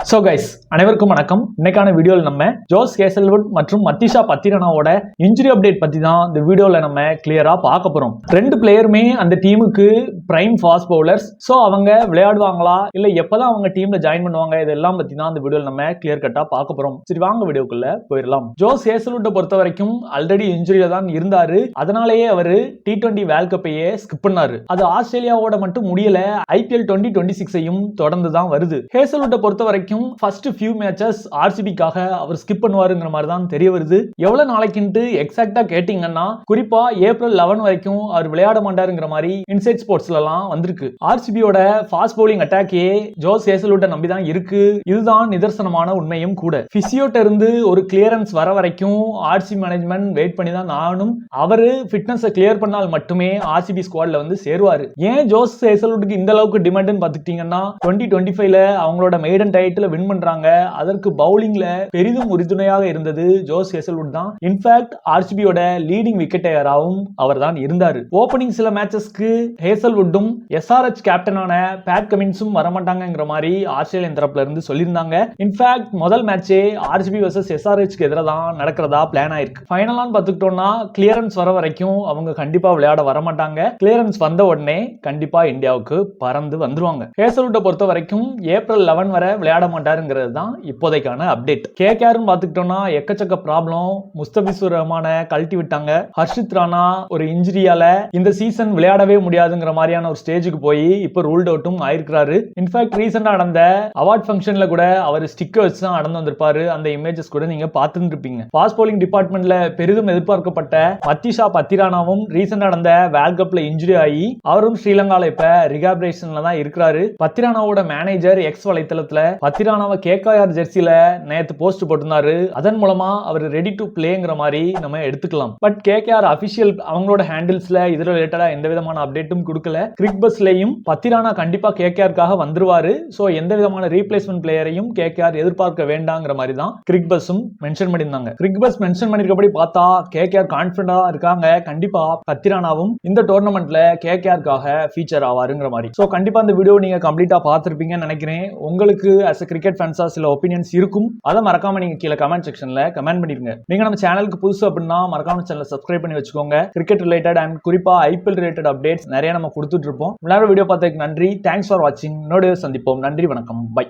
So guys, அனைவருக்கும் வணக்கம். இன்னைக்கான வீடியோவில் நம்ம ஜோஸ் ஹேசல்வுட் மற்றும் மத்திஷா பத்திரனாவோட இன்ஜுரி அப்டேட் பத்தி தான் இந்த வீடியோல நம்ம கிளியரா பார்க்க போறோம். ரெண்டு பிளேயருமே அந்த டீமுக்கு பிரைம் ஃபாஸ்ட் பவுலர்ஸ். சோ அவங்க விளையாடுவாங்களா இல்ல எப்பதான் அவங்க டீம்ல ஜாயின் பண்ணுவாங்க, இதெல்லாம் பத்தி தான் இந்த வீடியோல நம்ம கிளியர் கட்டா பார்க்க போறோம். சரி வாங்க வீடியோக்குள்ள போயிடலாம். ஜோஸ் ஹேசல்வுட்டை பொறுத்த வரைக்கும் ஆல்ரெடி இன்ஜுரியில தான் இருந்தாரு. அதனாலேயே அவரு T20 வேர்ல்ட் கப்பையே ஸ்கிப் பண்ணாரு. அது ஆஸ்திரேலியாவோட மட்டும் முடியல, IPL 2026ஐயும் தொடர்ந்து தான் வருது. ஹேசல்வுட்டை பொறுத்த வரைக்கும் ஃபர்ஸ்ட் ஃபியூ மேட்சஸ் RCBக்காக அவர் ஸ்கிப் பண்ணுவாருங்கிற மாதிரி தான் தெரிய வருது. எவ்வளவு நாளைக்குன்ட்டு எக்ஸாக்ட்டா கேட்டீங்கன்னா குறிப்பா ஏப்ரல் 11 வரைக்கும் அவர் விளையாட மாட்டாருங்கிற மாதிரி இன்சைட் ஸ்போர்ட்ஸ்லாம் வந்திருக்கு. RCBயோட ஃபாஸ்ட் பவுலிங் அட்டாக்கே ஜோஸ் ஹேசல்வுட்டை நம்பி தான் இருக்கு. இதுதான் நிதர்சனமான உண்மையும் கூட. பிசியோட்ட இருந்து ஒரு கிளியரன்ஸ் வர வரைக்கும் RCB மேனேஜ்மெண்ட் வெயிட் பண்ணி தான் நானும் அவரு ஃபிட்னஸை கிளியர் பண்ணால் மட்டுமே RCB ஸ்குவாட்ல வந்து சேருவாரு. ஏன் ஜோஸ் ஹேசல்வுட்டுக்கு இந்த அளவுக்கு டிமாண்ட்னு பாத்துக்கிட்டீங்கன்னா 2025ல அவங்களோட மெய்டன் டைட்டில் வின் பண்றாங்க. அதற்கு பவுலிங்ல பெரிதும் உறுதுணையாக இருந்தது ஜோஸ் ஹேசல்வுட் தான். இன்ஃபேக்ட் RCBயோட லீடிங் விக்கெட் டேக்கராகவும் அவர் தான் இருந்தாரு. ஓபனிங் சில மேட்சஸ்க்கு ஹேசல்வுட்டும் SRH கேப்டனான பேட் கமின்ஸும் வரமாட்டாங்கிற மாதிரி ஆஸ்திரேலியன் தரப்புல இருந்து சொல்லியிருந்தாங்க. இன்ஃபேக்ட் முதல் மேட்சே RCB vs SRHக்கு எதிராக தான் நடக்கிறதா பிளான் ஆயிருக்கு. ஃபைனலான்னு பார்த்துக்கிட்டோம்னா கிளியரன்ஸ் வர வரைக்கும் அவங்க கண்டிப்பா விளையாட வரமாட்டாங்க. கிளியரன்ஸ் வந்த உடனே கண்டிப்பா இந்தியாவுக்கு பறந்து வந்துருவாங்க. ஹேசல்வுட்டை பொறுத்த வரைக்கும் ஏப்ரல் 11 வரை விளையாட மாட்டாருங்கிறது தான் இப்போதைக்கான அப்டேட். கேகேஆர்னு பார்த்துக்கிட்டோம்னா எக்கச்சக்க ப்ராப்ளம். முஸ்தபிசுர் ரஹ்மான கழட்டி விட்டாங்க. ஹர்ஷித் ராணா ஒரு இன்ஜுரியால இந்த சீசன் விளையாடவே முடியாதுங்கிற மாதிரியான ஒரு ஸ்டேஜுக்கு போய் இப்ப ரூல்ட் அவுட்டும் ஆயிருக்காரு. இன்ஃபேக்ட் ரீசெண்டா நடந்த அவார்ட் ஃபங்க்ஷன்ல கூட அவர் ஸ்டிக்கர் வச்சு தான் நடந்து வந்திருப்பாரு. அந்த இமேஜஸ் கூட நீங்க பார்த்துட்டு இருப்பீங்க. ஃபாஸ்ட் பவுலிங் டிபார்ட்மெண்ட்ல பெரிதும் எதிர்பார்க்கப்பட்ட மத்திஷா பத்திரானாவும் ரீசெண்டா நடந்த வேர்ல்ட் கப்ல இன்ஜுரி ஆகி அவரும் ஸ்ரீலங்கால இப்ப ரிகாபிரேஷன்ல தான் இருக்கிறாரு. பத்திரானாவோட மேனேஜர் எக்ஸ் வலைத்தளத்துல பத்திரானாவை KKR ஜெர்சில நேத்து போஸ்ட் போட்டிருந்தாரு. அதன் மூலமா அவர் ரெடி டு பிளேங்கிற மாதிரி நம்ம எடுத்துக்கலாம். பட் KKR அபிஷியல் அவங்களோட ஹேண்டில்ஸ்ல இது ரிலேட்டடா எந்த விதமான அப்டேட்டும் கொடுக்கல. கிரிக் பஸ்லயும் பத்திரானா கண்டிப்பா KKRக்காக வந்துருவாரு. சோ எந்த விதமான ரீப்ளேஸ்மெண்ட் பிளேயரையும் KKR எதிர்பார்க்க வேண்டாங்கிற மாதிரி தான் கிரிக் பஸ்ஸும் மென்ஷன் பண்ணியிருந்தாங்க. கிரிக் பஸ் மென்ஷன் பண்ணிருக்கபடி பார்த்தா KKR கான்ஃபிடண்டா இருக்காங்க. கண்டிப்பா பத்திரானாவும் இந்த டோர்னமெண்ட்ல KKRக்காக ஃபீச்சர் ஆவாருங்கிற மாதிரி. சோ கண்டிப்பா இந்த வீடியோ நீங்க கம்ப்ளீட்டா பார்த்திருப்பீங்கன்னு நினைக்கிறேன். உங்களுக்கு as a கிரிக்கெட் ஃபேன்ஸா சில ஒபினியன்ஸ் இருக்கும். அதை மறக்காம நீங்க கீழே கமெண்ட் செக்ஷன்ல கமெண்ட் பண்ணிருங்க. நீங்க நம்ம சேனலுக்கு புதுசு அப்படின்னா மறக்காம சேனலை சப்ஸ்கிரைப் பண்ணி வச்சுக்கோங்க. கிரிக்கெட் ரிலேட்டட் அண்ட் குறிப்பா IPL ரிலேட்டட் அப்டேட்ஸ் நிறைய நம்ம கொடுத்துட்டு இருப்போம். எல்லாரும் வீடியோ பார்த்ததுக்கு நன்றி. தேங்க்ஸ் ஃபார் வாட்சிங். இன்னொரு சந்திப்போம். நன்றி, வணக்கம், பை.